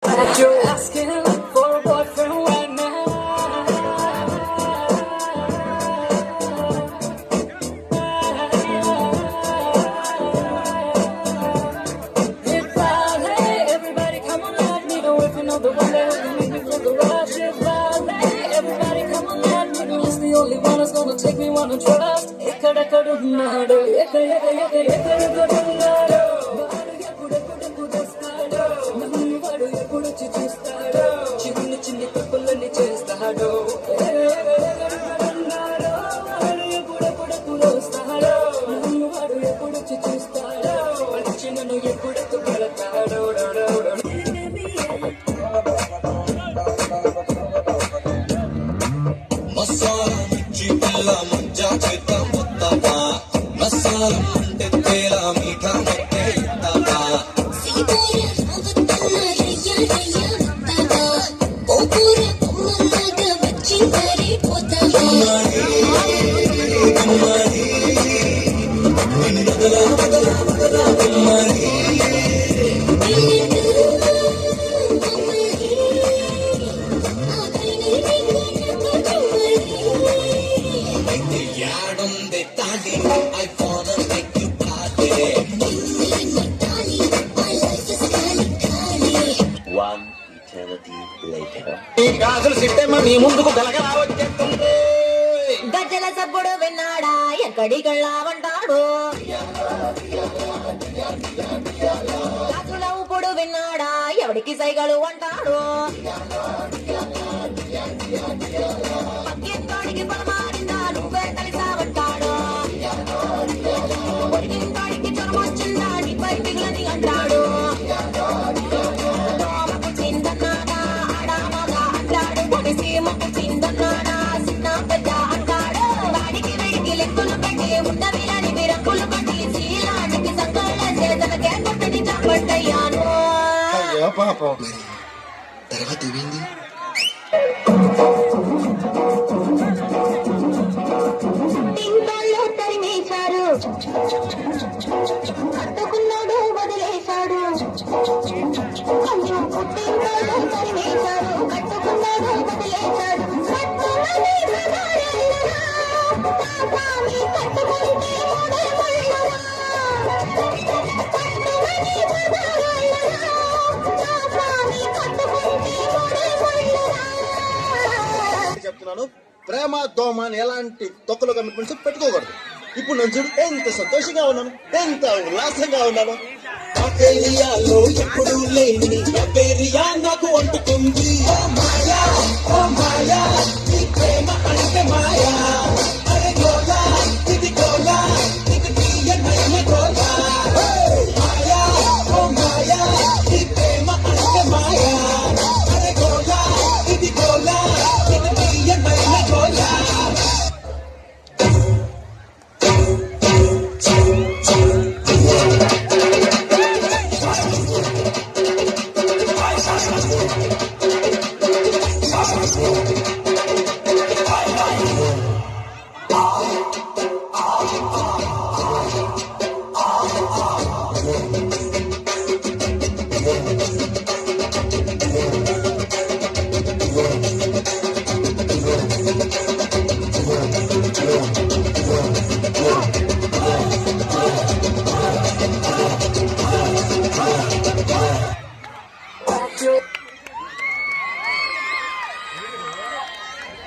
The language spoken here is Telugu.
You're asking for a boyfriend right now. If Friday, everybody come on out, me know if you know the one that can make me feel the rush. If Friday, everybody come on out, me know it's the only one that's gonna take me wanna trust. ఎక్కడెక్కడున్నాడు ఎక్కడెక్కడున్నాడు వాడు ఎప్పుడెప్పుడు తెస్తాడు నన్ను వాడు ఎప్పుడొచ్చి చూస్తాడు చిన్ని చిన్ని తప్పులన్నీ చేస్తాడు ఎక్కడెక్కడున్నాడు వాడు ఎప్పుడెప్పుడు వస్తాడు నన్ను వాడు ఎప్పుడొచ్చి చూస్తాడు వచ్చి నన్ను ఎప్పుడెత్తు పెడతాడు మసాలా మిర్చి పిల్ల మంజా చేద్దాం వస్తావా మసాలా అంటే తేలా మీఠా మొత్తే ఇస్తావా యాడుంది తాడి I wanna make you party. One eternity later. ఈ గాజులు సిట్టేమో నీ ముందుకు గలగలా వచ్చేస్తుంది గజ్జల సప్పుడు విన్నాడా ఎక్కడికెళ్ళావంటాడు గాజుల ఊపుడు విన్నాడా ఎవడికి సైగలు అంటాడు పక్కింటోడికి పొలమారిందా నువ్వే కలిసావంటాడు పొడిగింటోడికి జ్వరం వచ్చిందా నీపై మిగిలని అంటాడు దోమకు చిందన్నాడా ఆడామగా అంటాడు పొడిసి మొక్కు చిందన్నాడా చిన్న పెద్ద అంటాడు వాడికి వీడికి లెక్కులు పెట్టి ఉండవిలని విరంకులు పట్టి శీలానికి సంకళ్ళ చేతనకే కొట్టని చంపట్టయ్యాను అయ్యో పాపం తర్వాత ఏమైంది తింటోళ్ళు తరిమేశారు కట్టుకున్నాడు వదిలేశాడు కొంచెం పుట్టింటోళ్ళు తరిమేశారు కట్టుకున్నాడు వదిలేశాడు కట్టుమని మగాడెళ్ళరా, పాపాని కట్టుకుంటే మూడే ముళ్ళరా. కట్టుమని మగాడెళ్ళరా, పాపాని కట్టుకుంటే మూడే ముళ్ళరా. చెప్తున్నాను ప్రేమ దోమ అని ఎలాంటి తొక్కలు కమిట్మెంట్స్ పెట్టుకోకూడదు. ఇప్పుడు నేను చూడు ఎంత సంతోషంగా ఉన్నాను, ఎంత ఉల్లాసంగా ఉన్నాను. ఏరియాలో ఎప్పుడు లేని